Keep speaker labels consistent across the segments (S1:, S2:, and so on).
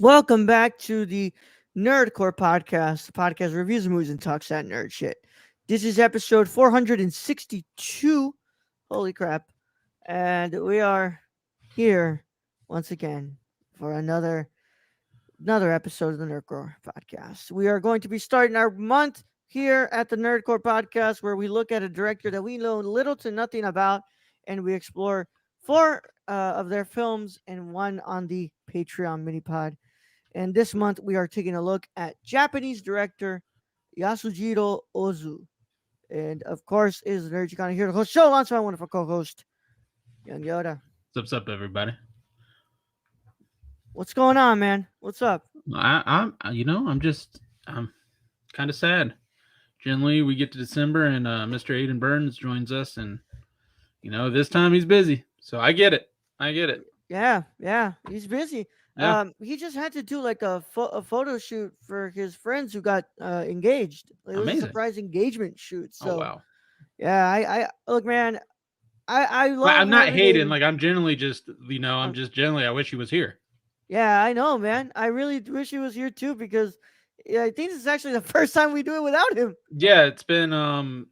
S1: Welcome back to the Nerdcore podcast. The podcast reviews movies and talks that nerd shit. This is episode 462. Holy crap. And we are here once again for another episode of the Nerdcore podcast. We are going to be starting our month here at the Nerdcore podcast where we look at a director that we know little to nothing about and we explore four of their films and one on the Patreon mini pod. And this month we are taking a look at Japanese director Yasujiro Ozu. And of course, is the Nerd You Gotta Hear the host show alongside my wonderful co-host, Young Yoda.
S2: What's up, everybody?
S1: What's going on, man? What's up?
S2: I'm kind of sad. Generally, we get to December and Mr. Aiden Burns joins us, and this time he's busy. So I get it.
S1: Yeah, he's busy.
S2: Yeah,
S1: He just had to do like a photo shoot for his friends who got engaged. It was a
S2: amazing.
S1: surprise engagement shoot.
S2: Oh
S1: So
S2: wow.
S1: yeah, I look, man. I
S2: Well,
S1: love
S2: I'm not
S1: having
S2: hating.
S1: a.
S2: Like I'm generally just, I'm
S1: um,
S2: just generally. I wish he was here.
S1: Yeah, I know, man. I really wish he was here too because yeah, I think this is actually the first time we do it without him.
S2: Yeah, it's been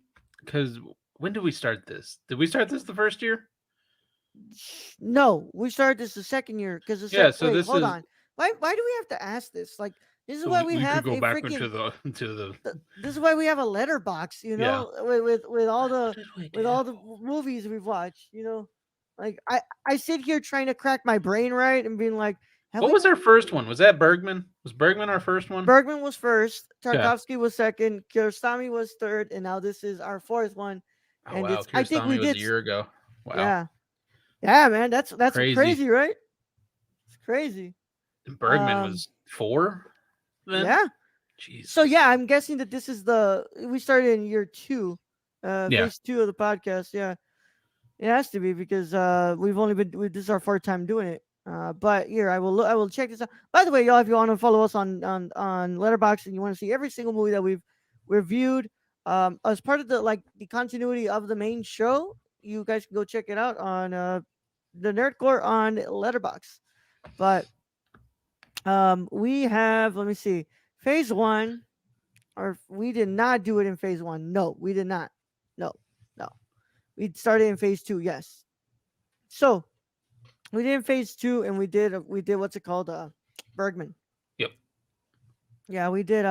S2: because when did we start this? Did we start this the first year?
S1: No, we started this the second year because the
S2: Yeah. So
S1: wait,
S2: this
S1: hold
S2: is.
S1: on. Why do we have to ask this? Like, this is
S2: So
S1: why
S2: we,
S1: we
S2: we could
S1: have
S2: go
S1: a
S2: back
S1: freaking.
S2: into the to the.
S1: This is why we have a letterbox.
S2: Yeah.
S1: With all
S2: What
S1: the
S2: did we
S1: with
S2: do?
S1: all the movies we've watched. Like I sit here trying to crack my brain right and being like, have
S2: What
S1: we?
S2: was our first one? Was that Bergman? Was Bergman our first one?
S1: Bergman was first,
S2: Okay.
S1: Tarkovsky was second, Kiarostami was third, and now this is our fourth one.
S2: Oh
S1: And
S2: wow,
S1: it's I think we
S2: Kiarostami was a
S1: did.
S2: year ago. Wow,
S1: Yeah, yeah, man. That's
S2: crazy.
S1: crazy, right? It's crazy.
S2: And Bergman
S1: Um,
S2: was 4 then.
S1: yeah. So
S2: Jesus.
S1: yeah, I'm guessing that this is we started in year two,
S2: Yeah.
S1: phase two of the podcast. Yeah, it has to be because we've only been this is our fourth time doing it. But here I will check this out. By the way, y'all, if you want to follow us on Letterboxd and you want to see every single movie that we've reviewed, as part of the continuity of the main show, you guys can go check it out on the Nerdcore on Letterboxd. But we have, let me see, phase one, or we did not do it in phase one. No, we did not. No, no, we started in phase two. Yes. So we did in phase two, and we did what's it called? Bergman.
S2: Yep.
S1: Yeah, we did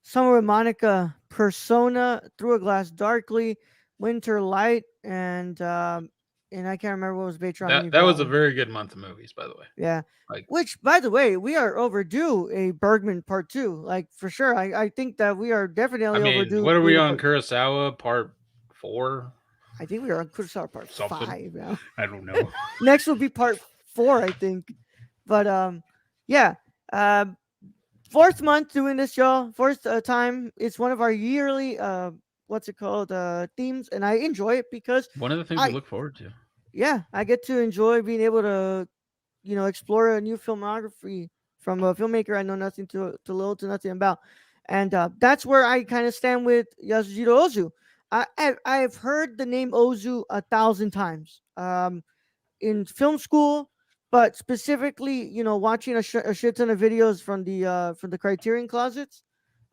S1: Summer with Monica, Persona, Through a Glass Darkly, Winter Light, and I can't remember what was Patreon mini
S2: That
S1: for that
S2: was a
S1: one.
S2: very good month of movies, by the way.
S1: Yeah.
S2: Like,
S1: Which, by the way, we are overdue a Bergman part two. Like, for sure. I think that we are
S2: I
S1: definitely
S2: mean,
S1: overdue
S2: what are we
S1: doing a
S2: on?
S1: part.
S2: Kurosawa part 4,
S1: I think we are on Kurosawa part
S2: something.
S1: five now.
S2: I don't know.
S1: Next will be part four, I think. But yeah. Um, fourth month doing this, y'all. Fourth time. It's one of our yearly what's it called themes, and I enjoy it because
S2: One of the things we
S1: I
S2: look forward to.
S1: yeah I get to enjoy being able to explore a new filmography from a filmmaker I know nothing to little to nothing about, and that's where I kind of stand with Yasujiro Ozu. I've heard the name Ozu 1,000 times in film school, but specifically, watching a shit ton of videos from the Criterion closets.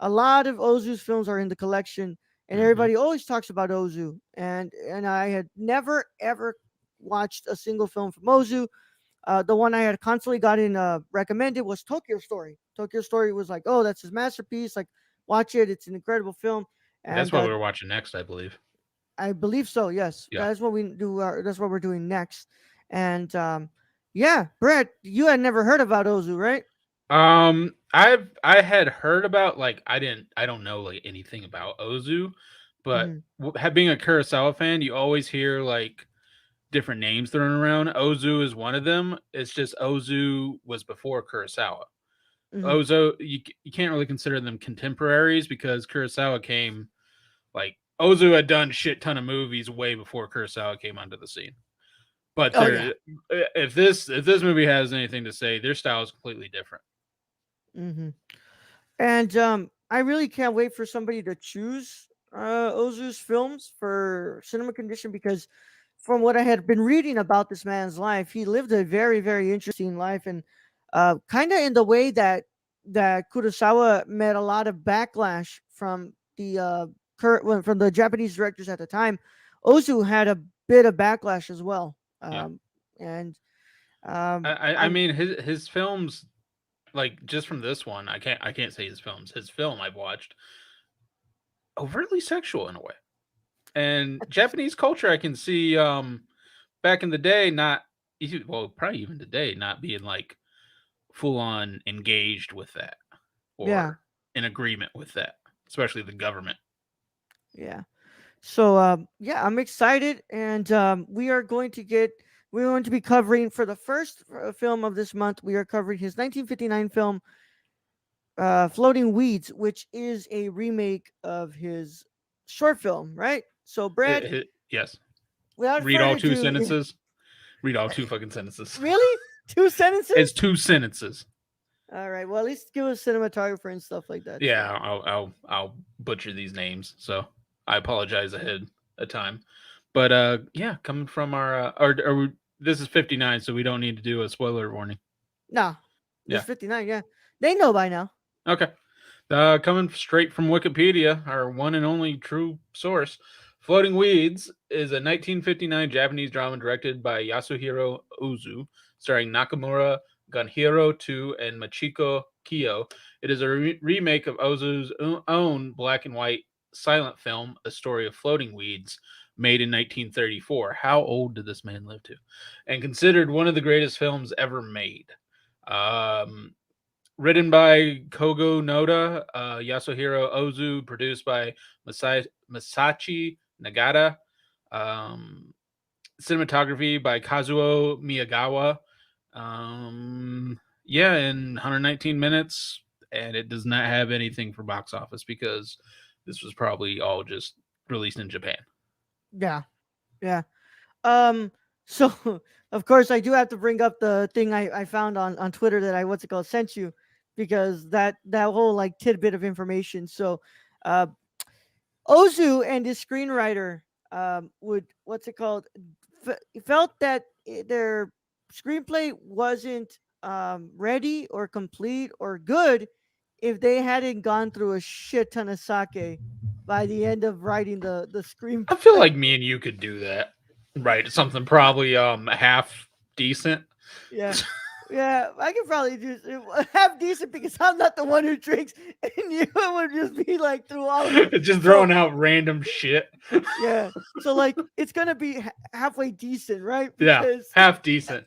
S1: A lot of Ozu's films are in the collection, and
S2: Hmm.
S1: everybody always talks about Ozu, and I had never ever watched a single film from Ozu. The one I had constantly gotten recommended was Tokyo Story. Tokyo Story was like, oh, that's his masterpiece. Like, watch it. It's an incredible film.
S2: That's
S1: And
S2: what we were watching next, I believe.
S1: I believe so. Yes,
S2: Yeah.
S1: that's what we do. That's what we're doing next. And yeah, Brett, you had never heard about Ozu, right?
S2: I had heard about, like, I don't know like anything about Ozu, but
S1: Hmm.
S2: being a Kurosawa fan, you always hear like different names thrown around. Ozu is one of them. It's just Ozu was before Kurosawa.
S1: Hmm.
S2: Ozu, you can't really consider them contemporaries because Kurosawa came, like, Ozu had done shit ton of movies way before Kurosawa came onto the scene. But
S1: Oh yeah.
S2: if this movie has anything to say, their style is completely different.
S1: Hmm. And I really can't wait for somebody to choose Ozu's films for cinema condition because from what I had been reading about this man's life, he lived a very, very interesting life. And kind of in the way that Kurosawa met a lot of backlash from the from the Japanese directors at the time. Ozu had a bit of backlash as well,
S2: Yeah.
S1: and
S2: I
S1: I'm
S2: mean his films, like just from this one, I can't say his films. His film I've watched overtly sexual in a way. And Japanese culture I can see back in the day not well, probably even today not being like full on engaged with that
S1: yeah,
S2: or in agreement with that, especially the government.
S1: yeah. So yeah, I'm excited, and we're going to be covering for the first film of this month. We are covering his 1959 film, "Floating Weeds," which is a remake of his short film, right? So, Brad,
S2: Yes.
S1: without
S2: Read all
S1: further
S2: two
S1: ado, yeah,
S2: sentences. Read all two fucking sentences.
S1: really, two
S2: It's
S1: sentences?
S2: two sentences.
S1: All right. Well, at least give us cinematographer and stuff like that. So,
S2: Yeah, I'll butcher these names, so I apologize ahead of time. But yeah, coming from our this is 59, so we don't need to do a spoiler warning.
S1: nah, this
S2: Yeah.
S1: 59. Yeah, they know by now.
S2: Okay. Coming straight from Wikipedia, our one and only true source, Floating Weeds is a 1959 Japanese drama directed by Yasuhiro Ozu, starring Nakamura, Gunhiro Tu, and Machiko Kiyo. It is a remake of Ozu's own black and white silent film, A Story of Floating Weeds, made in 1934. How old did this man live to? And considered one of the greatest films ever made. Um, Written by Kogo Noda, Yasuhiro Ozu, produced by Masachi Nagata, um, cinematography by Kazuo Miyagawa. Yeah, in 119 minutes, and it does not have anything for box office because this was probably all just released in Japan.
S1: Yeah, yeah. Um. So, of course, I do have to bring up the thing I found on Twitter that I what's it called sent you, because that whole like tidbit of information. So, uh, Ozu and his screenwriter would what's it called felt that their screenplay wasn't ready or complete or good if they hadn't gone through a shit ton of sake by the end of writing the
S2: I feel
S1: screenplay.
S2: like me and you could do that, right? Something probably half decent.
S1: Yeah. Yeah, I could probably do half decent because I'm not the one who drinks, and you would just be like through all of it.
S2: Just
S1: So
S2: throwing out random shit.
S1: yeah, so like it's gonna be halfway decent, right?
S2: Yeah,
S1: Because
S2: half decent.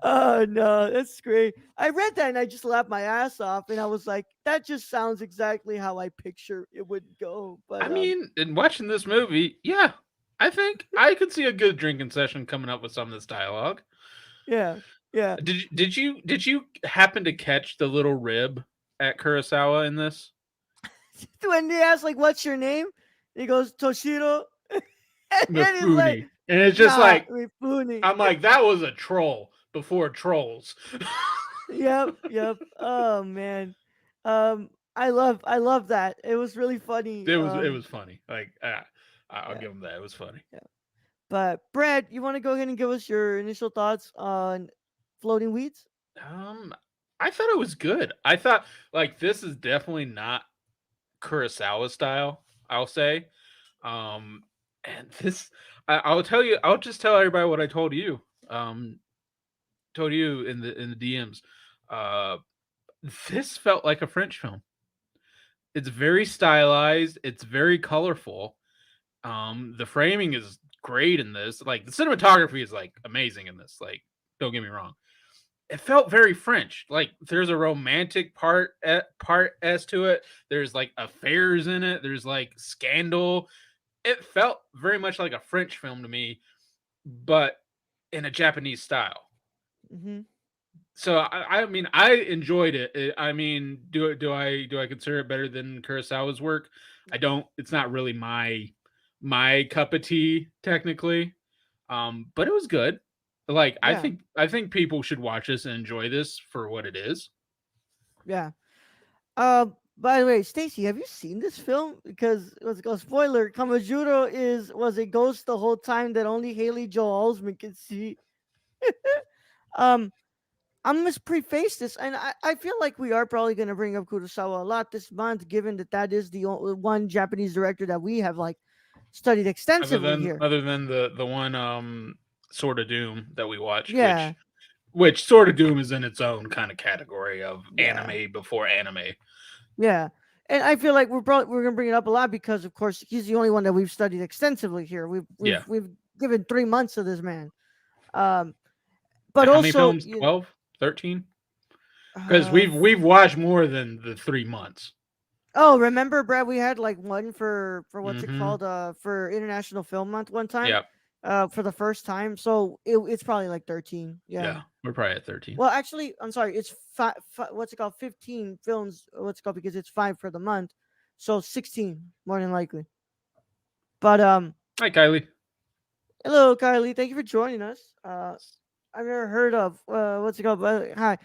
S1: oh no, that's great. I read that and I just laughed my ass off, and I was like, that just sounds exactly how I picture it would go.
S2: I
S1: But
S2: mean, in watching this movie, yeah, I think I could see a good drinking session coming up with some of this dialogue.
S1: yeah, yeah.
S2: Did you happen to catch the little rib at Kurosawa in this?
S1: When they ask like, "What's your name?" He goes Toshiro, and then he's like,
S2: Mifune. And it's just
S1: "Nah,
S2: like
S1: Mifune."
S2: I'm like, that was a troll before trolls.
S1: Yep, yep. Oh man, I love that. It was really funny.
S2: It was funny. Like I'll
S1: Yeah,
S2: give him that. It was funny.
S1: yeah. But Brad, you want to go ahead and give us your initial thoughts on Floating Weeds?
S2: Um, I thought it was good. I thought like this is definitely not Kurosawa style. I'll say. Um, and this, I'll tell you. I'll just tell everybody what I told you. Um, told you in the DMs. Uh, this felt like a French film. It's very stylized. It's very colorful. The framing is great in this. Like the cinematography is like amazing in this. Like, don't get me wrong. It felt very French. Like there's a romantic part as to it. There's like affairs in it. There's like scandal. It felt very much like a French film to me, but in a Japanese style.
S1: Mm-hmm.
S2: So I mean I enjoyed it. I mean, do I consider it better than Kurosawa's work? I don't. It's not really my cup of tea technically. But it was good. Like
S1: Yeah,
S2: I think people should watch this and enjoy this for what it is.
S1: yeah. By the way, Stacy, have you seen this film? Because what's it called? Spoiler: Kamajuro was a ghost the whole time that only Haley Joel Osment could see. Um, I'm gonna preface this, and I feel like we are probably gonna bring up Kurosawa a lot this month, given that that is the one Japanese director that we have like studied extensively here.
S2: Other than the one Sword of Doom that we watched,
S1: Yeah,
S2: which Sword of Doom is in its own kind of category of
S1: yeah,
S2: anime before anime.
S1: yeah. And I feel like we're gonna bring it up a lot because, of course, he's the only one that we've studied extensively here.
S2: Yeah.
S1: We've given 3 months of this man. Um, but
S2: How many
S1: also,
S2: films? 12? 13? Because
S1: uh,
S2: we've watched more than the 3 months.
S1: oh, remember, Brad? We had like one for what's it
S2: Mm-hmm.
S1: called? For International Film Month one time.
S2: Yeah.
S1: For the first time. So it's probably like 13. Yeah.
S2: Yeah. We're probably at 13.
S1: Well, actually, I'm sorry. It's what's it called? 15 films. What's it called? Because it's 5 for the month. So 16 more than likely. But
S2: Hi, Kylie.
S1: hello, Kylie. Thank you for joining us. I've never heard of what's it called? Hi,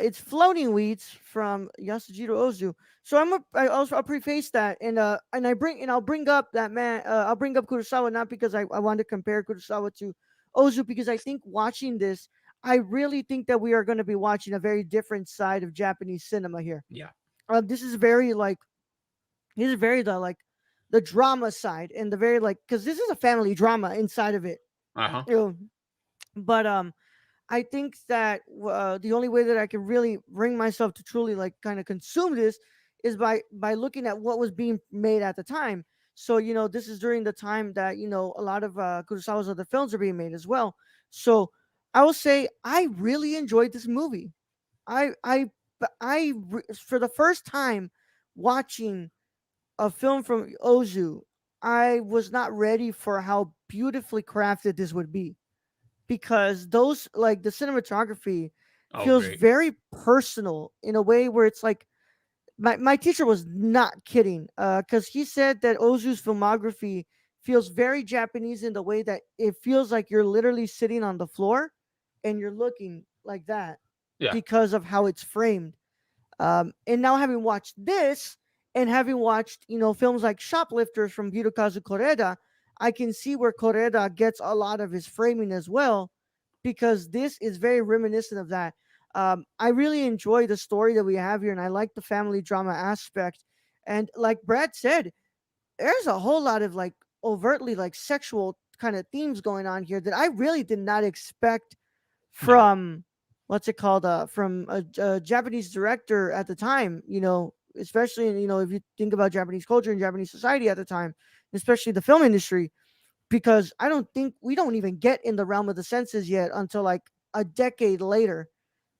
S1: it's floating weeds from Yasujiro Ozu. So I'll preface that and I'll bring up that man. I'll bring up Kurosawa not because I want to compare Kurosawa to Ozu because I think watching this, I really think that we are going to be watching a very different side of Japanese cinema here.
S2: Yeah.
S1: This is very like this is very the drama side and the very like because this is a family drama inside of it.
S2: Uh-huh.
S1: You know, but I think that the only way that I can really bring myself to truly like kind of consume this is by looking at what was being made at the time. So this is during the time that a lot of Kurosawa's other films are being made as well. So I will say I really enjoyed this movie. For the first time watching a film from Ozu, I was not ready for how beautifully crafted this would be because those like the cinematography
S2: Oh,
S1: feels
S2: great.
S1: very personal in a way where it's like my teacher was not kidding because he said that Ozu's filmography feels very Japanese in the way that it feels like you're literally sitting on the floor and you're looking like that
S2: Yeah.
S1: because of how it's framed. And now having watched this and having watched, films like Shoplifters from Hirokazu Koreda, I can see where Koreda gets a lot of his framing as well, because this is very reminiscent of that. I really enjoy the story that we have here, and I like the family drama aspect. And like Brad said, there's a whole lot of like overtly like sexual kind of themes going on here that I really did not expect
S2: No.
S1: from what's it called from a Japanese director at the time, especially if you think about Japanese culture and Japanese society at the time, especially the film industry, because I don't think we don't even get in the realm of the senses yet until like a decade later.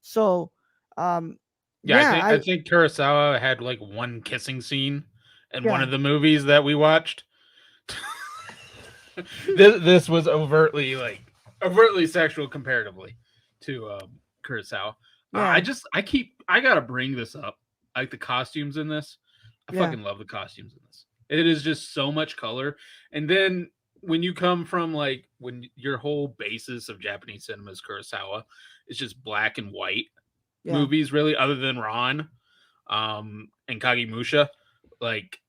S1: So um
S2: Yeah,
S1: yeah,
S2: I
S1: I
S2: think Kurosawa had like one kissing scene in one
S1: yeah,
S2: of the movies that we watched. This was overtly sexual comparatively to Kurosawa.
S1: yeah,
S2: I gotta bring this up. Like the costumes in this, I
S1: yeah,
S2: fucking love the costumes in this. It is just so much color. And then when you come from like when your whole basis of Japanese cinema is Kurosawa, it's just black and white
S1: yeah,
S2: movies, really, other than Ron, and Kagemusha. Like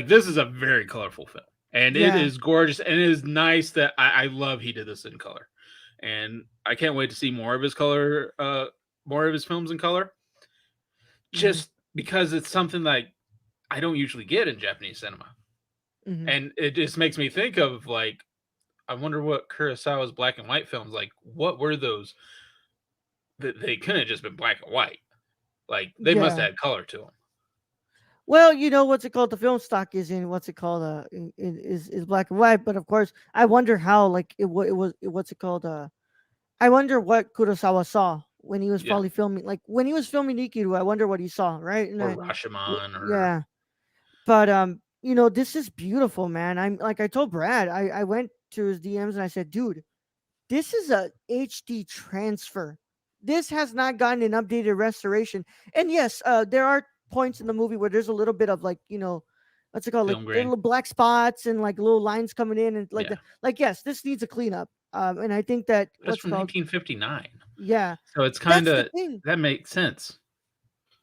S2: this is a very colorful film, and it
S1: yeah.
S2: is gorgeous, and it is nice that I love he did this in color, and I can't wait to see more of his films in color,
S1: Hmm.
S2: just because it's something that I don't usually get in Japanese cinema,
S1: Hmm.
S2: and it just makes me think of like I wonder what Kurosawa's black and white films like. What were those? That they couldn't have just been black and white. Like they must
S1: Yeah.
S2: have had color to them.
S1: Well, what's it called? The film stock is in what's it called? Is black and white. But of course, I wonder how like it was. What's it called? I wonder what Kurosawa saw when he was
S2: Yeah,
S1: probably filming. Like when he was filming Ikiru, I wonder what he saw. Right?
S2: or Rashomon, or
S1: Yeah. But this is beautiful, man. I'm like I told Brad. I went to his DMs and I said, dude, this is a HD transfer. This has not gotten an updated restoration. And yes, there are points in the movie where there's a little bit of like, what's it called? Like
S2: film
S1: there are
S2: grain.
S1: little black spots and like little lines coming in and like
S2: Yeah,
S1: the like yes, this needs a cleanup. And I think that
S2: but it's
S1: what's it
S2: from
S1: called?
S2: 1959.
S1: Yeah,
S2: So it's kind
S1: that's the
S2: of
S1: thing.
S2: that makes sense.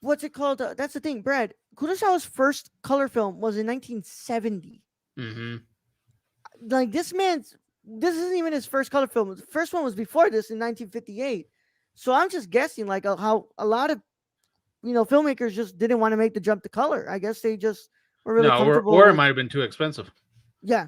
S1: What's it called? That's the thing, Brad. Kurosawa's first color film was in 1970.
S2: Hmm.
S1: Like this isn't even his first color film. The first one was before this in 1958. So I'm just guessing like how a lot of filmmakers just didn't want to make the jump to color. I guess they just were really
S2: No,
S1: comfortable
S2: or it
S1: with,
S2: might have been too expensive.
S1: yeah.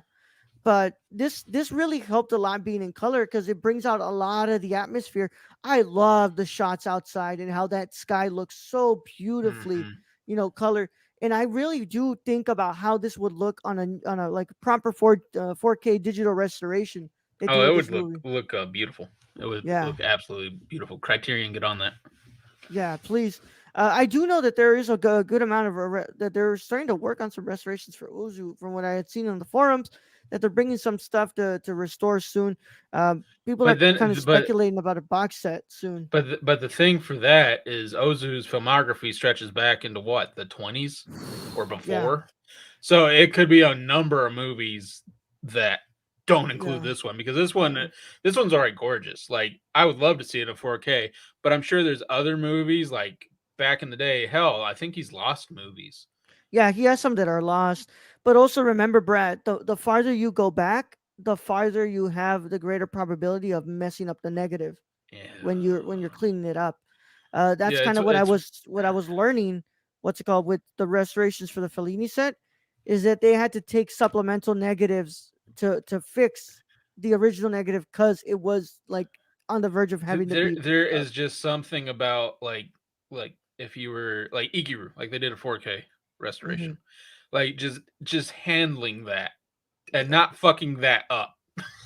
S1: But this really helped a lot being in color because it brings out a lot of the atmosphere. I love the shots outside and how that sky looks so beautifully,
S2: Hmm.
S1: colored. And I really do think about how this would look on a like proper 4K digital restoration they do
S2: Oh, it
S1: with
S2: would
S1: this
S2: look
S1: movie.
S2: beautiful. It would
S1: Yeah,
S2: look absolutely beautiful. Criterion, get on that.
S1: yeah, please. I do know that there is a good amount of that they're starting to work on some restorations for Ozu. From what I had seen on the forums, that they're bringing some stuff to restore soon. People
S2: But
S1: are kind of
S2: then,
S1: speculating about a box set soon.
S2: but the thing for that is Ozu's filmography stretches back into what, the 20s or
S1: Yeah,
S2: before. So it could be a number of movies that don't include
S1: yeah,
S2: this one, because
S1: yeah.
S2: this one's already gorgeous. Like, I would love to see it in 4K, but I'm sure there's other movies like back in the day. Hell, I think he's lost movies.
S1: Yeah, he has some that are lost. But also remember, Brad, the farther you go back, the farther you have the greater probability of messing up the negative
S2: Yeah.
S1: when you're cleaning it up. That's
S2: Yeah,
S1: kind of what I was learning. What's it called with the restorations for the Fellini set, is that they had to take supplemental negatives to fix the original negative because it was like on the verge of having to be.
S2: There
S1: Uh,
S2: is just something about like if you were like Ikiru, like they did a 4K
S1: mhm.
S2: restoration, like just handling that and not fucking that up.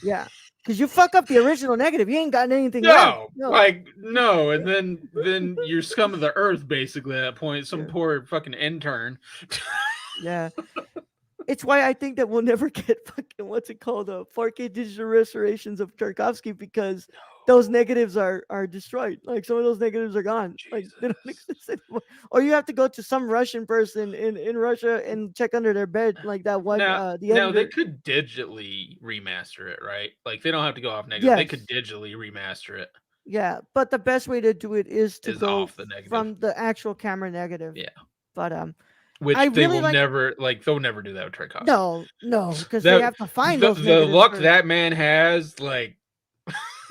S1: Yeah, because you fuck up the original negative, you ain't got anything left.
S2: No,
S1: No.
S2: like no, and then you're scum of the earth basically at that point. Some
S1: Yeah.
S2: poor fucking intern.
S1: Yeah. It's why I think that we'll never get fucking what's it called, 4K digital restorations of Tarkovsky because those negatives are destroyed. Like some of those negatives are gone. Like they don't
S2: Jesus.
S1: exist anymore. Or you have to go to some Russian person in Russia and check under their bed like that one the
S2: Now they
S1: editor.
S2: could digitally remaster it, right? Like they don't have to go off negative. They could
S1: Yes.
S2: digitally remaster it.
S1: Yeah, but the best way to do it is to
S2: Is
S1: go
S2: off the negative.
S1: from the actual camera negative.
S2: Yeah.
S1: But I
S2: Which they
S1: really
S2: will
S1: like.
S2: never, like, they'll never do that with Tchaikovsky.
S1: No, no, because they
S2: That
S1: have to find those
S2: the
S1: negatives
S2: luck
S1: first.
S2: that man has, like,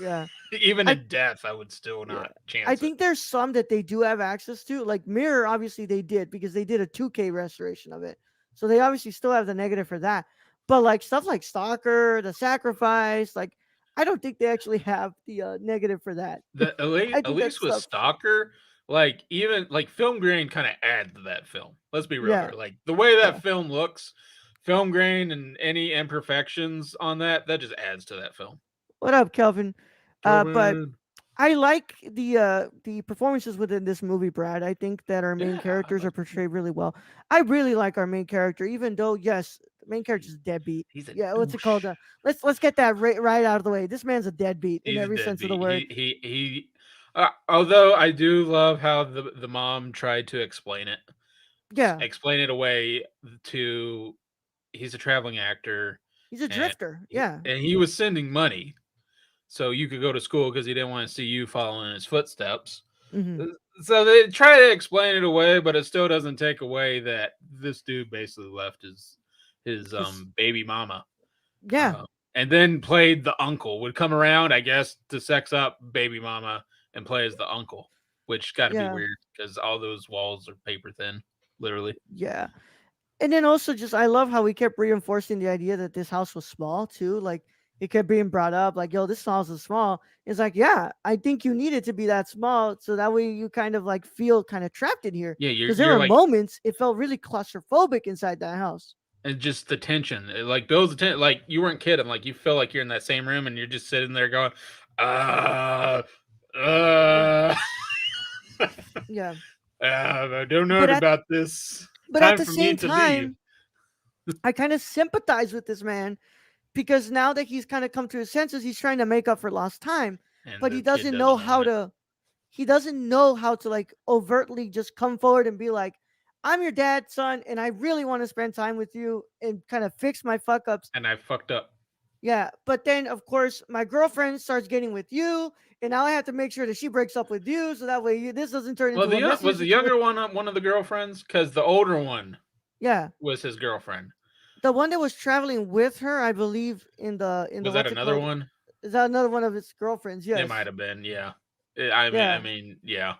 S1: Yeah.
S2: even
S1: I
S2: in death, I would still
S1: Yeah.
S2: not
S1: I
S2: chance it.
S1: think there's some that they do have access to. Like Mirror, obviously they did because they did a 2K restoration of it. So they obviously still have the negative for that. But like stuff like Stalker, The Sacrifice, like I don't think they actually have the negative for that.
S2: The
S1: I
S2: at
S1: think that
S2: least with
S1: stuff.
S2: Stalker, like, even like film grain kind of adds to that film. Let's be real
S1: Yeah,
S2: here. Like the way
S1: yeah.
S2: that film looks, film grain and any imperfections on that, that just adds to that film.
S1: What up, Kelvin? But
S2: Kelvin.
S1: I like the performances within this movie, Brad. I think that our main
S2: Yeah, I
S1: characters are
S2: like him.
S1: portrayed really well. I really like our main character, even though yes, the main character is a deadbeat.
S2: He's a
S1: Yeah, what's it called?
S2: douche.
S1: Let's get that right out of the way. This man's a deadbeat in
S2: He's a
S1: every sense of the
S2: deadbeat.
S1: word.
S2: Although I do love how the mom tried to explain it,
S1: Yeah,
S2: explain it away to he's a traveling actor,
S1: he's a
S2: and
S1: drifter. Yeah.
S2: he was sending money so you could go to school because he didn't want to see you following in his footsteps.
S1: Mm-hmm.
S2: So they try to explain it away, but it still doesn't take away that this dude basically left his
S1: His
S2: baby mama.
S1: yeah,
S2: And then played the uncle. Would come around, I guess, to sex up baby mama and play as the uncle, which got to be
S1: yeah,
S2: weird because all those walls are paper thin, literally.
S1: yeah. And then also just I love how we kept reinforcing the idea that this house was small too. Like it kept being brought up, like, yo, this house is small. It's like, yeah, I think you need it to be that small. So that way you kind of like feel kind of trapped in here.
S2: Yeah,
S1: Because there
S2: you're
S1: were
S2: like,
S1: moments it felt really claustrophobic inside that house.
S2: and just the tension, it, like builds the tension. Like you weren't kidding. Like you feel like you're in that same room and you're just sitting there going, uh, uh,
S1: Yeah.
S2: I don't know
S1: But at
S2: about this.
S1: but at
S2: Time
S1: the
S2: for me
S1: same
S2: to leave.
S1: time, I kind of sympathize with this man because now that he's kind of come to his senses, he's trying to make up for lost time.
S2: And
S1: But
S2: the kid
S1: he doesn't know how to like overtly just come forward and be like, I'm your dad, son, and I really want to spend time with you and kind of fix my fuck ups.
S2: and I fucked up.
S1: Yeah. But then of course my girlfriend starts getting with you, and now I have to make sure that she breaks up with you so that way this doesn't turn
S2: Well,
S1: into a messier
S2: was the
S1: situation.
S2: younger one of the girlfriends? Because the older one
S1: Yeah.
S2: was his girlfriend.
S1: The one that was traveling with her, I believe, in the
S2: Was that
S1: what's it
S2: another
S1: called?
S2: one?
S1: Is that another one of his girlfriends?
S2: It might
S1: Yes.
S2: have been, yeah. I
S1: Yeah.
S2: mean, yeah.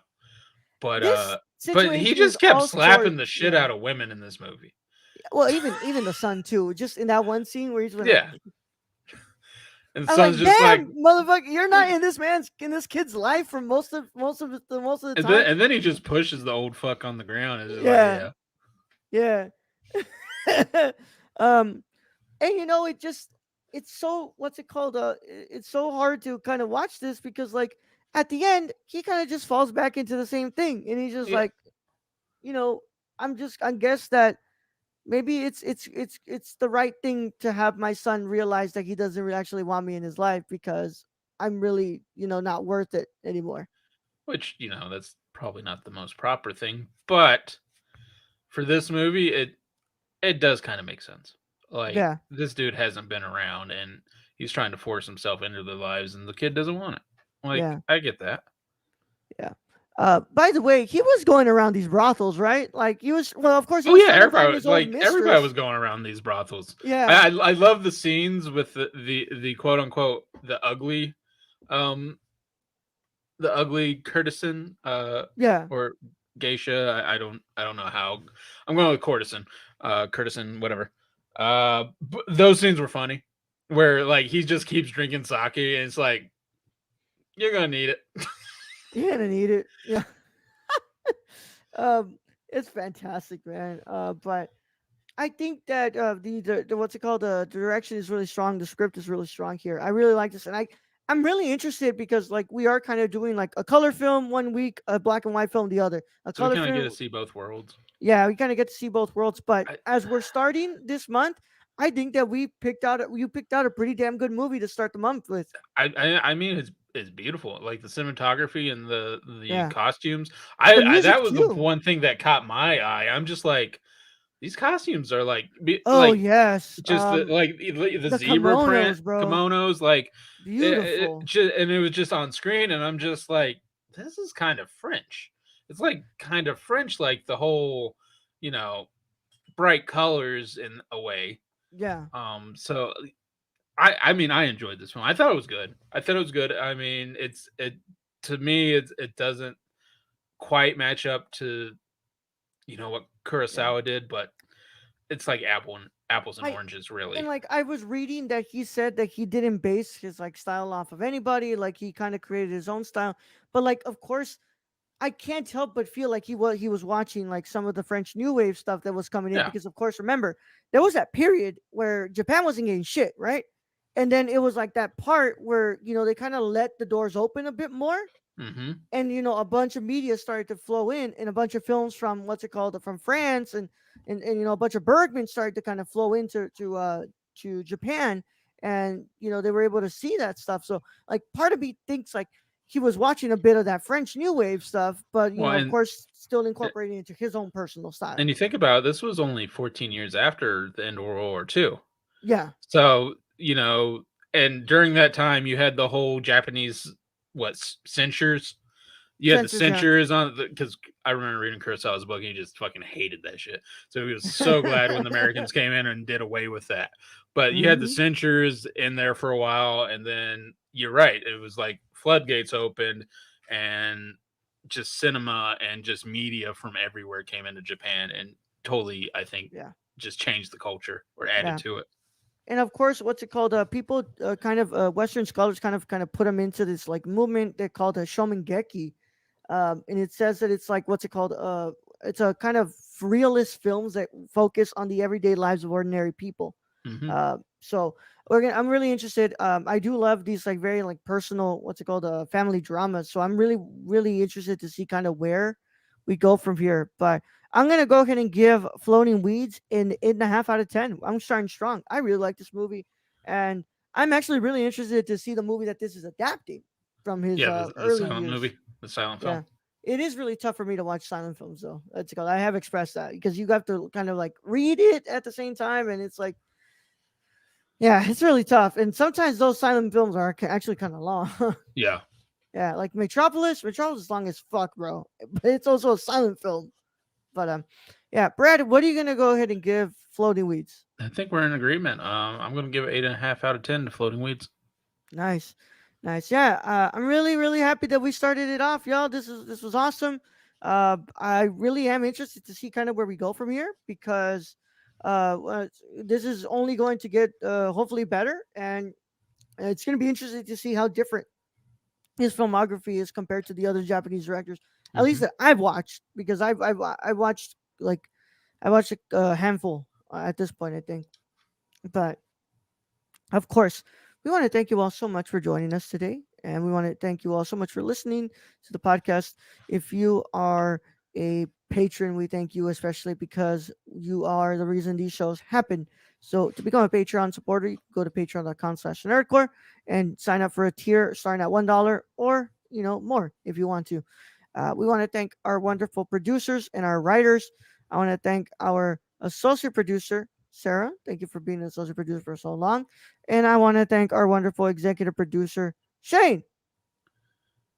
S2: But
S1: This
S2: he
S1: situation is
S2: just kept
S1: all sort
S2: slapping the shit
S1: yeah.
S2: out of women in this movie.
S1: Well, even the son too. Just in that one scene where he's like,
S2: Yeah, and the
S1: I'm
S2: son's
S1: like,
S2: just like,
S1: damn, motherfucker, you're not in this kid's life for most of the time.
S2: and then he just pushes the old fuck on the ground. It's just like,
S1: Yeah,
S2: yeah,
S1: yeah. um, and it just it's so what's it called? It's so hard to kind of watch this because like at the end he kind of just falls back into the same thing, and he's just
S2: yeah.
S1: like, you know, I guess that maybe it's the right thing to have my son realize that he doesn't actually want me in his life because I'm really not worth it anymore.
S2: Which that's probably not the most proper thing, but for this movie, it does kind of make sense. Like
S1: Yeah,
S2: this dude hasn't been around, and he's trying to force himself into their lives, and the kid doesn't want it. Like
S1: yeah,
S2: I get that.
S1: yeah. By the way, he was going around these brothels, right? Like he was. Well, of course, he
S2: Oh
S1: was
S2: yeah,
S1: trying to find
S2: everybody
S1: his old
S2: everybody was
S1: mistress.
S2: going around these brothels.
S1: Yeah,
S2: I love the scenes with the quote unquote um the ugly courtesan
S1: yeah,
S2: or geisha. I don't know how. I'm going with courtesan, courtesan, whatever. Those scenes were funny, where like he just keeps drinking sake, and it's like you're gonna need it.
S1: you're gonna need it. Yeah. um, it's fantastic, man. But I think that the what's it called the direction is really strong. The script is really strong here. I really like this, and I'm really interested because like we are kind of doing like a color film one week, a black and white film the other. A
S2: So we
S1: color
S2: kind of get to
S1: film,
S2: see both worlds.
S1: yeah, we kind of get to see both worlds. But
S2: I,
S1: as we're starting this month, I think that you picked out a pretty damn good movie to start the month with.
S2: I mean it's beautiful, like the cinematography and the
S1: Yeah,
S2: costumes.
S1: the
S2: I
S1: music
S2: that was the
S1: too.
S2: one thing that caught my eye. I'm just like these costumes are
S1: Oh
S2: like
S1: yes,
S2: just the
S1: the
S2: zebra print
S1: kimonos, bro,
S2: kimonos, like
S1: beautiful.
S2: and it was just on screen, and I'm just like, this is kind of French. It's like kind of French, like the whole, you know, bright colors in a way.
S1: Yeah.
S2: So I mean I enjoyed this film. I thought it was good. I thought it was good. I mean it to me it doesn't quite match up to what
S1: Yeah.
S2: Kurosawa did, but it's like apples and
S1: I
S2: oranges
S1: and
S2: really.
S1: like I was reading that he said that he didn't base his like style off of anybody, like he kind of created his own style. But like of course I can't help but feel like he was watching like some of the French New Wave stuff that was coming in
S2: Yeah.
S1: because of course remember there was that period where Japan wasn't getting shit, right? And then it was like that part where they kind of let the doors open a bit more,
S2: Mhm.
S1: and a bunch of media started to flow in, and a bunch of films from what's it called from France, and a bunch of Bergman started to kind of flow into to Japan, and they were able to see that stuff. So like part of me thinks like he was watching a bit of that French New Wave stuff, but
S2: Well,
S1: of course still incorporating into his own personal style.
S2: and you think about it, this was only 14 years after the end of World War II.
S1: Yeah,
S2: So, and during that time, you had the whole Japanese, censures. You had the
S1: censors. Yeah,
S2: censures on because I remember reading Kurosawa's book and he just fucking hated that shit. So he was so glad when the Americans came in and did away with that. But you had the
S1: hmm
S2: censures in there for a while, and then you're right, it was like floodgates opened, and just cinema and just media from everywhere came into Japan and totally, I think,
S1: yeah,
S2: just changed the culture or added
S1: yeah.
S2: to it.
S1: And of course, what's it called? People kind of Western scholars kind of put them into this like movement they called a Shomengeki, and it says that it's like what's it called? It's a kind of realist films that focus on the everyday lives of ordinary people.
S2: Hmm.
S1: So I'm really interested. I do love these like very like personal, what's it called, family dramas. So I'm really really interested to see kind of where we go from here. But I'm gonna go ahead and give Floating Weeds an 8.5 out of 10. I'm starting strong. I really like this movie, and I'm actually really interested to see the movie that this is adapting from his
S2: Yeah, the
S1: early
S2: silent
S1: years.
S2: movie, the silent film.
S1: Yeah. It is really tough for me to watch silent films though. That's called. I have expressed that because you have to kind of like read it at the same time, and it's like, yeah, it's really tough. And sometimes those silent films are actually kind of long.
S2: Yeah.
S1: Yeah, like Metropolis. Metropolis is long as fuck, bro. But it's also a silent film. But yeah, Brad, what are you gonna go ahead and give Floating Weeds?
S2: I think we're in agreement. I'm going to give it 8.5 out of 10 to Floating Weeds.
S1: Nice, Nice. Yeah, I'm really, really happy that we started it off, y'all. This was awesome. I really am interested to see kind of where we go from here because this is only going to get hopefully better, and it's going to be interesting to see how different his filmography is compared to the other Japanese directors, at least
S2: Hmm.
S1: that I've watched, because I've watched like I watched a handful at this point, I think. But of course, we want to thank you all so much for joining us today. And we want to thank you all so much for listening to the podcast. If you are a patron, we thank you especially because you are the reason these shows happen. So to become a Patreon supporter, you can go to patreon.com/nerdcore and sign up for a tier starting at $1 or more if you want to. We want to thank our wonderful producers and our writers. I want to thank our associate producer, Sarah. Thank you for being an associate producer for so long. And I want to thank our wonderful executive producer, Shane.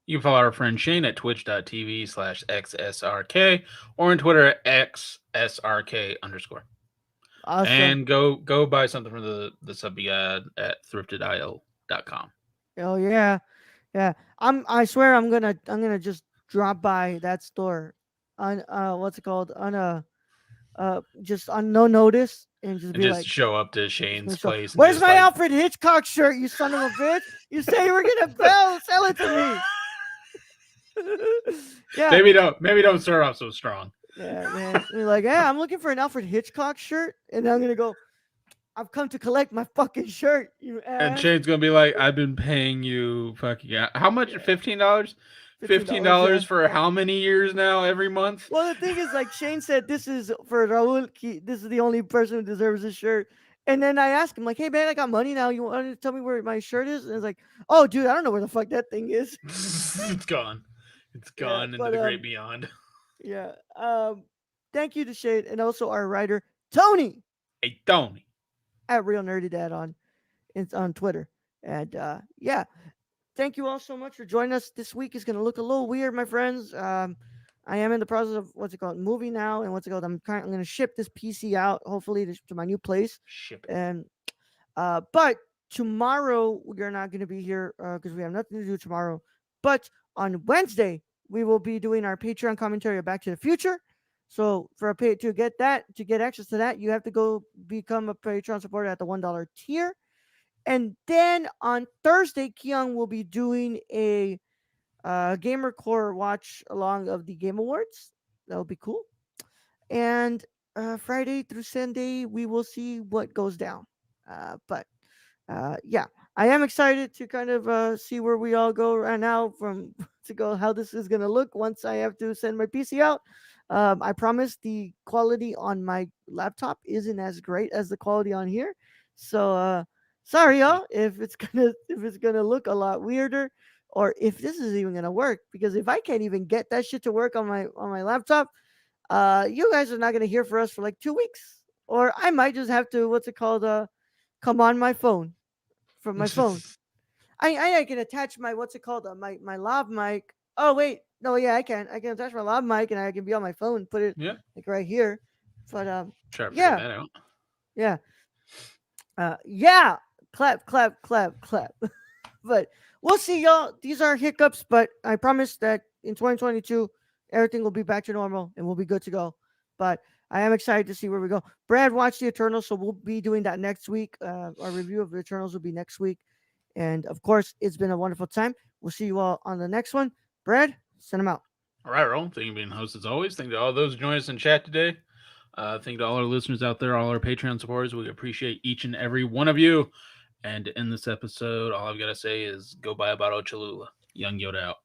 S2: You can follow our friend Shane at twitch.tv/XSRK or on Twitter at XSRK_.
S1: Awesome.
S2: And go buy something from the sub guide at thriftedil.com.
S1: Oh yeah. Yeah. I swear I'm gonna just drop by that store on what's it called? On a just on no notice and just
S2: And
S1: be
S2: just
S1: like,
S2: show up to
S1: just gonna
S2: Shane's
S1: show,
S2: place and
S1: where's
S2: just
S1: my
S2: like
S1: Alfred Hitchcock shirt, you son of a bitch? You say you were gonna sell it to me. Yeah.
S2: maybe don't start off so strong.
S1: Yeah, man. You're like, yeah, I'm looking for an Alfred Hitchcock shirt, and then I'm gonna go. I've come to collect my fucking shirt, you
S2: And
S1: ass.
S2: Shane's gonna be like, I've been paying you fucking how much?
S1: Yeah,
S2: $15? fifteen
S1: $15.
S2: dollars
S1: Yeah,
S2: for
S1: yeah.
S2: how many years now? Every month?
S1: Well, the thing is, like Shane said, this is for Raul. This is the only person who deserves this shirt. And then I asked him, like, hey man, I got money now. You want to tell me where my shirt is? And it's like, oh, dude, I don't know where the fuck that thing is.
S2: It's gone. It's
S1: Yeah,
S2: gone into
S1: but
S2: the great beyond.
S1: yeah. Thank you to Shane and also our writer Tony
S2: Hey Tony.
S1: at Real Nerdy Dad on it's on Twitter. And yeah, thank you all so much for joining us. This week is going to look a little weird, my friends. I am in the process of what's it called, moving now, and what's it called. I'm going to ship this PC out, hopefully, to my new place.
S2: Ship it.
S1: And but tomorrow we're not going to be here because we have nothing to do tomorrow. But on Wednesday we will be doing our Patreon commentary of Back to the Future. So for a pay to get access to that, you have to go become a Patreon supporter at the $1 tier. And then on Thursday, Keon will be doing a Gamer Core watch along of the Game Awards. That'll be cool. And Friday through Sunday, we will see what goes down. But yeah, I am excited to kind of see where we all go right now from to go how this is gonna look once I have to send my PC out. I promise the quality on my laptop isn't as great as the quality on here, so sorry y'all if it's gonna look a lot weirder or if this is even gonna work, because if I can't even get that shit to work on my laptop, you guys are not gonna hear from us for like 2 weeks, or I might just have to what's it called come on my phone from my phone. I can attach my what's it called my lav mic. Oh wait, no, yeah, I can attach my lav mic and I can be on my phone, put it
S2: Yeah.
S1: like right here. But
S2: Try to figure
S1: yeah,
S2: that out.
S1: yeah, yeah. Clap, clap, clap, clap. But we'll see, y'all. These are hiccups, but I promise that in 2022 everything will be back to normal and we'll be good to go. But I am excited to see where we go. Brad watched the Eternals, so we'll be doing that next week. Our review of the Eternals will be next week. And of course, it's been a wonderful time. We'll see you all on the next one. Brad, send them out.
S2: All right, Roll. Thank you for being host as always. Thank you to all those joining us in chat today. Thank you to all our listeners out there, all our Patreon supporters. We appreciate each and every one of you. And to end this episode, all I've got to say is go buy a bottle of Cholula. Young Yoda out.